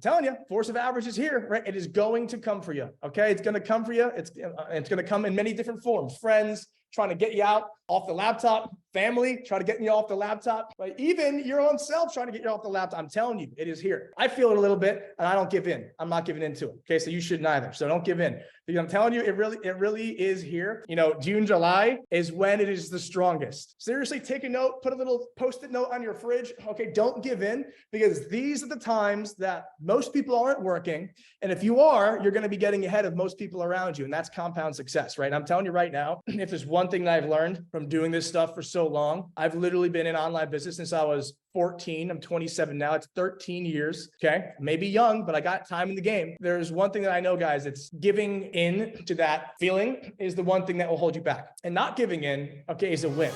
telling you, force of average is here, right? It is going to come for you, okay? It's going to come for you. It's going to come in many different forms. Friends trying to get you out off the laptop, family trying to get you off the laptop, right? Even your own self trying to get you off the laptop. I'm telling you, it is here. I feel it a little bit and I don't give in. I'm not giving into it, okay? So you shouldn't either. So don't give in. Because I'm telling you, it really is here. You know, June, July is when it is the strongest. Seriously, take a note, put a little Post-it note on your fridge. Okay, don't give in, because these are the times that most people aren't working. And if you are, you're going to be getting ahead of most people around you. And that's compound success, right? And I'm telling you right now, if there's one thing that I've learned from doing this stuff for so long, I've literally been in online business since I was 14. I'm 27 now. It's 13 years. Okay. Maybe young, but I got time in the game. There's one thing that I know, guys, it's giving in to that feeling is the one thing that will hold you back. And not giving in, okay, is a win.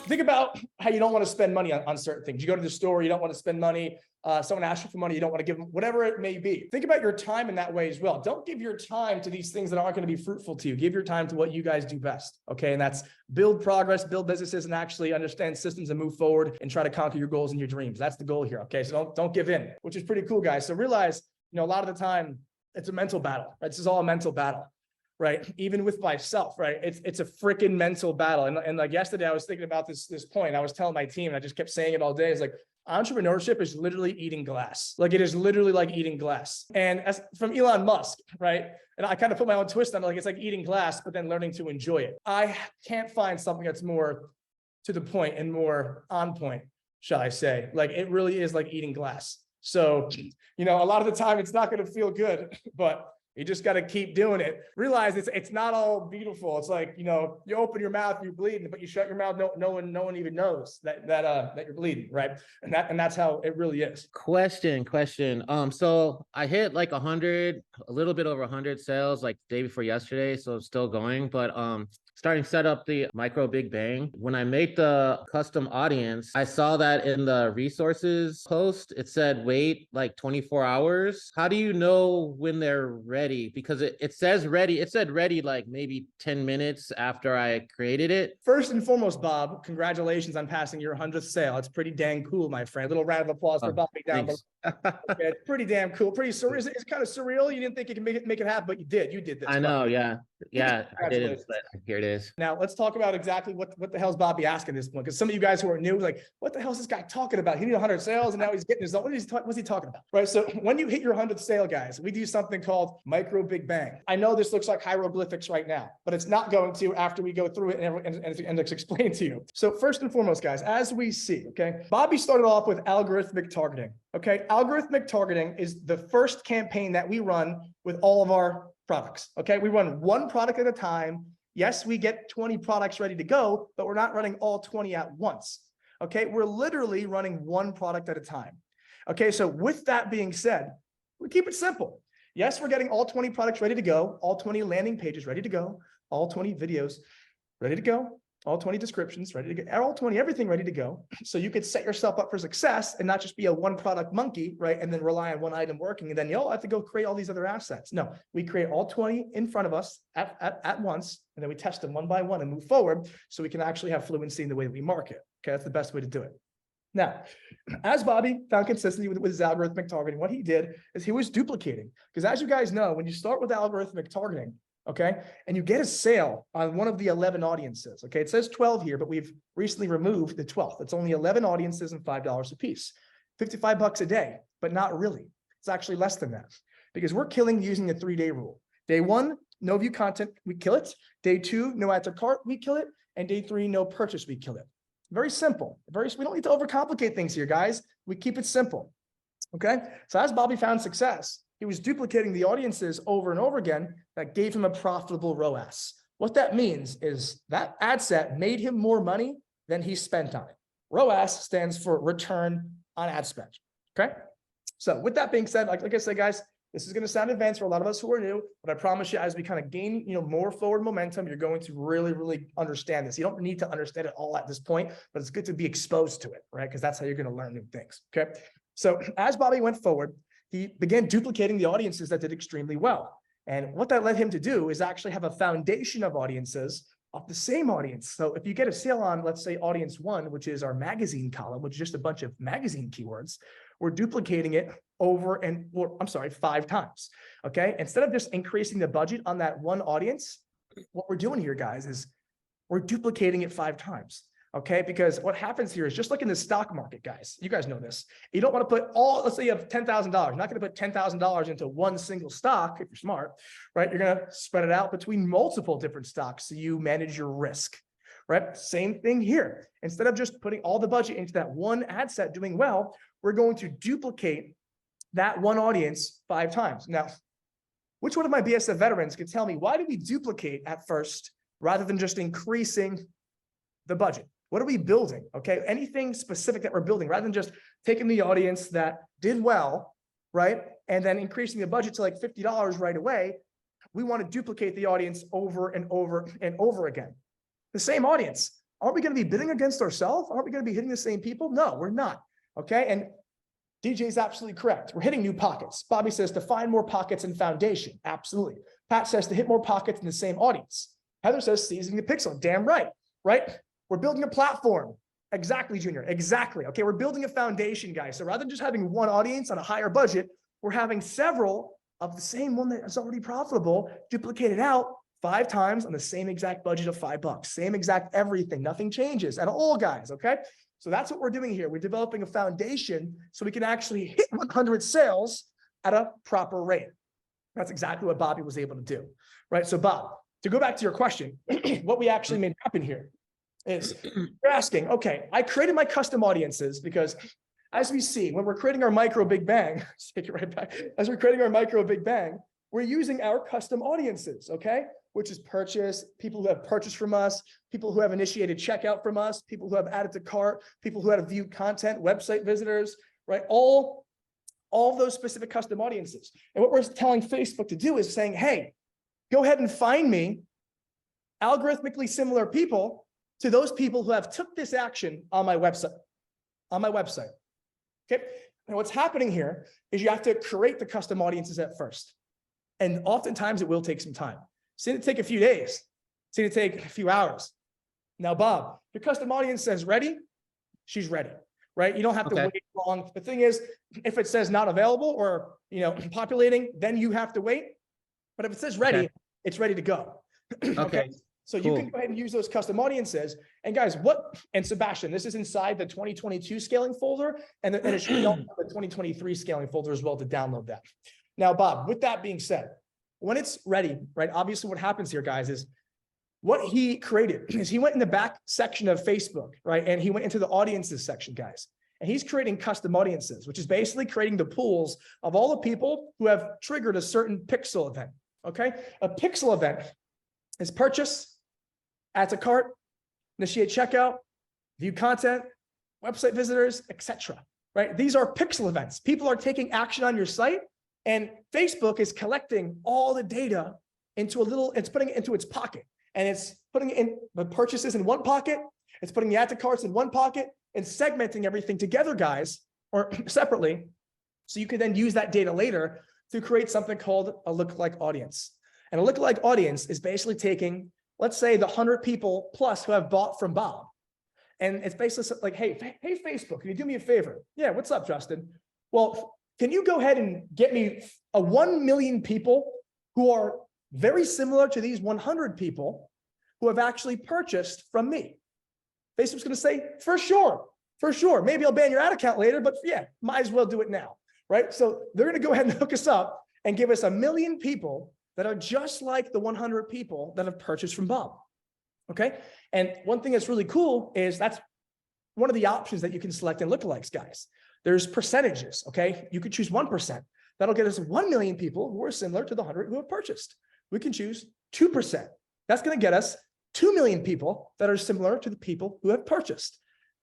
Think about how you don't want to spend money on certain things. You go to the store, you don't want to spend money. Someone asks you for money, you don't want to give them, whatever it may be. Think about your time in that way as well. Don't give your time to these things that aren't going to be fruitful to you. Give your time to what you guys do best. Okay. And that's build progress, build businesses, and actually understand systems and move forward and try to conquer your goals and your dreams. That's the goal here. Okay. So don't give in, which is pretty cool, guys. So realize, you know, a lot of the time it's a mental battle, right? This is all a mental battle. Right. Even with myself, right. It's a freaking mental battle. And like yesterday, I was thinking about this point. I was telling my team, and I just kept saying it all day. It's like, entrepreneurship is literally eating glass. Like it is literally like eating glass. And as from Elon Musk, right. And I kind of put my own twist on it. Like it's like eating glass, but then learning to enjoy it. I can't find something that's more to the point and more on point, shall I say. Like it really is like eating glass. So, you know, a lot of the time it's not going to feel good, but you just got to keep doing it. Realize it's not all beautiful. It's like, you know, you open your mouth, you're bleeding, but you shut your mouth. No one even knows that you're bleeding, right? And that's how it really is. Question. So I hit like 100, a little bit over 100 sales like the day before yesterday. So it's still going, but starting to set up the micro big bang. When I made the custom audience, I saw that in the resources post, it said wait like 24 hours. How do you know when they're ready? Because it says ready. It said ready like maybe 10 minutes after I created it. First and foremost, Bob, congratulations on passing your 100th sale. It's pretty dang cool, my friend. A little round of applause for Bobby down below. Okay, it's pretty damn cool. Pretty surreal. It's kind of surreal. You didn't think you could make it happen, but you did. You did this. I know. Yeah. I did it, but here it is. Now let's talk about exactly what the hell's Bobby asking this point, because some of you guys who are new, like, what the hell is this guy talking about? He needed 100 sales and now he's getting his own. What's he talking about? Right. So when you hit your 100th sale, guys, we do something called micro big bang. I know this looks like hieroglyphics right now, but it's not going to after we go through it and it's explained to you. So first and foremost, guys, as we see, okay, Bobby started off with algorithmic targeting. Okay, algorithmic targeting is the first campaign that we run with all of our products. Okay, we run one product at a time. Yes, we get 20 products ready to go, but we're not running all 20 at once. Okay, we're literally running one product at a time. Okay, so with that being said, we keep it simple. Yes, we're getting all 20 products ready to go, all 20 landing pages ready to go, all 20 videos ready to go, all 20 descriptions ready to go, all 20, everything ready to go. So you could set yourself up for success and not just be a one product monkey, right? And then rely on one item working. And then you have to go create all these other assets. No, we create all 20 in front of us at once. And then we test them one by one and move forward so we can actually have fluency in the way that we market. Okay, that's the best way to do it. Now, as Bobby found consistency with his algorithmic targeting, what he did is he was duplicating. Because as you guys know, when you start with algorithmic targeting, okay, and you get a sale on one of the 11 audiences, okay, it says 12 here, but we've recently removed the 12th. It's only 11 audiences and $5 a piece, 55 bucks a day, but not really. It's actually less than that because we're killing using the 3-day rule. Day 1, no view content, we kill it. Day 2, no add to cart, we kill it. And day 3, no purchase, we kill it. Very simple. We don't need to overcomplicate things here, guys. We keep it simple. Okay. So as Bobby found success, he was duplicating the audiences over and over again that gave him a profitable ROAS. What that means is that ad set made him more money than he spent on it. ROAS stands for return on ad spend. Okay. So with that being said, like I said, guys, this is going to sound advanced for a lot of us who are new, but I promise you, as we kind of gain, more forward momentum, you're going to really, really understand this. You don't need to understand it all at this point, but it's good to be exposed to it, right? Because that's how you're going to learn new things. Okay. So as Bobby went forward, he began duplicating the audiences that did extremely well. And what that led him to do is actually have a foundation of audiences of the same audience. So if you get a sale on, let's say, audience 1, which is our magazine column, which is just a bunch of magazine keywords, we're duplicating it over 5 times. Okay. Instead of just increasing the budget on that one audience, what we're doing here, guys, is we're duplicating it 5 times. Okay. Because what happens here is just like in the stock market, guys, you guys know this. You don't want to put let's say you have $10,000. You're not going to put $10,000 into one single stock if you're smart, right? You're going to spread it out between multiple different stocks so you manage your risk, right? Same thing here. Instead of just putting all the budget into that one ad set doing well, we're going to duplicate that one audience 5 times. Now, which one of my BSF veterans could tell me, why do we duplicate at first rather than just increasing the budget? What are we building? Okay, anything specific that we're building rather than just taking the audience that did well, right? And then increasing the budget to like $50 right away. We want to duplicate the audience over and over and over again. The same audience. Aren't we going to be bidding against ourselves? Aren't we going to be hitting the same people? No, we're not. Okay, and DJ is absolutely correct. We're hitting new pockets. Bobby says to find more pockets in foundation. Absolutely. Pat says to hit more pockets in the same audience. Heather says seizing the pixel. Damn right, right? We're building a platform. Exactly, Junior. Exactly. Okay, we're building a foundation, guys. So rather than just having one audience on a higher budget, we're having several of the same one that's already profitable, duplicated out 5 times on the same exact budget of $5. Same exact everything. Nothing changes at all, guys. Okay. So that's what we're doing here. We're developing a foundation so we can actually hit 100 sales at a proper rate. That's exactly what Bobby was able to do, right? So Bob, to go back to your question, what we actually made happen here is you're asking, okay, I created my custom audiences because as we see, when we're creating our micro big bang, take it right back. As we're creating our micro big bang, we're using our custom audiences, okay? Which is purchase, people who have purchased from us, people who have initiated checkout from us, people who have added to cart, people who have viewed content, website visitors, right? All of those specific custom audiences. And what we're telling Facebook to do is saying, hey, go ahead and find me algorithmically similar people to those people who have took this action on my website, okay? And what's happening here is you have to create the custom audiences at first. And oftentimes it will take some time. It's going to take a few days. It's going to take a few hours. Now, Bob, your custom audience says ready. She's ready, right? You don't have to wait long. The thing is, if it says not available or, populating, then you have to wait. But if it says ready, it's ready to go. Okay. So you can go ahead and use those custom audiences. And guys, and Sebastian, this is inside the 2022 scaling folder, and it should be on the 2023 scaling folder as well to download that. Now, Bob, with that being said, when it's ready, right? Obviously what happens here, guys, is what he created is he went in the back section of Facebook, right? And he went into the audiences section, guys. And he's creating custom audiences, which is basically creating the pools of all the people who have triggered a certain pixel event, okay? A pixel event is purchase, add to cart, initiate checkout, view content, website visitors, etc. Right? These are pixel events. People are taking action on your site, and Facebook is collecting all the data it's putting it into its pocket, and it's putting it in the purchases in one pocket. It's putting the add to carts in one pocket and segmenting everything together, guys, or separately. So you can then use that data later to create something called a lookalike audience. And a lookalike audience is basically taking, let's say, the 100 people plus who have bought from Bob. And it's basically like, hey, Facebook, can you do me a favor? Yeah, what's up, Justin? Well, can you go ahead and get me 1 million people who are very similar to these 100 people who have actually purchased from me? Facebook's going to say, for sure. Maybe I'll ban your ad account later, but yeah, might as well do it now, right? So they're going to go ahead and hook us up and give us 1 million people that are just like the 100 people that have purchased from Bob, okay? And one thing that's really cool is that's one of the options that you can select in lookalikes, guys. There's percentages, okay? You could choose 1%. That'll get us 1 million people who are similar to the 100 who have purchased. We can choose 2%. That's going to get us 2 million people that are similar to the people who have purchased.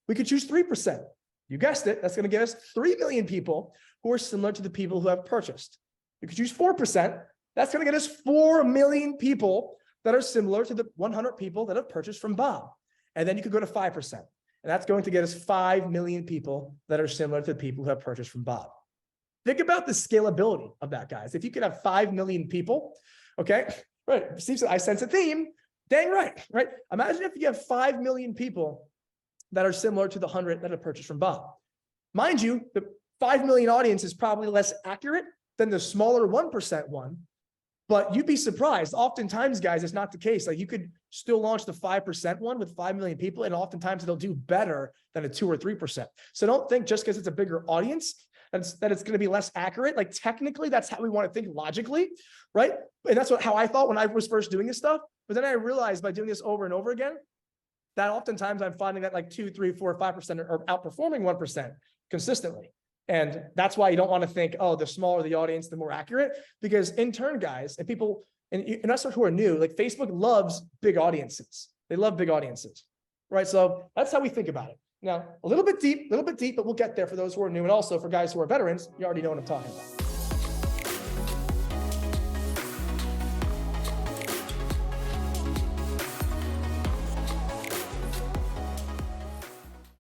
We could choose 3%. You guessed it. That's going to get us 3 million people who are similar to the people who have purchased. We could choose 4%. That's going to get us 4 million people that are similar to the 100 people that have purchased from Bob. And then you could go to 5%. And that's going to get us 5 million people that are similar to the people who have purchased from Bob. Think about the scalability of that, guys. If you could have 5 million people, okay, right? Steve said, I sense a theme. Dang right, right? Imagine if you have 5 million people that are similar to the 100 that have purchased from Bob. Mind you, the 5 million audience is probably less accurate than the smaller 1% one, but you'd be surprised. Oftentimes, guys, it's not the case. Like you could still launch the 5% one with 5 million people, and oftentimes it'll do better than a 2 or 3%. So don't think just because it's a bigger audience that it's going to be less accurate. Like technically, that's how we want to think logically, right? And that's how I thought when I was first doing this stuff. But then I realized by doing this over and over again, that oftentimes I'm finding that like 2, 3, 4, 5% are outperforming 1% consistently. And that's why you don't want to think, oh, the smaller the audience, the more accurate, because in turn, guys, and people, and us who are new, like Facebook loves big audiences. They love big audiences, right? So that's how we think about it. Now, a little bit deep, but we'll get there for those who are new. And also for guys who are veterans, you already know what I'm talking about.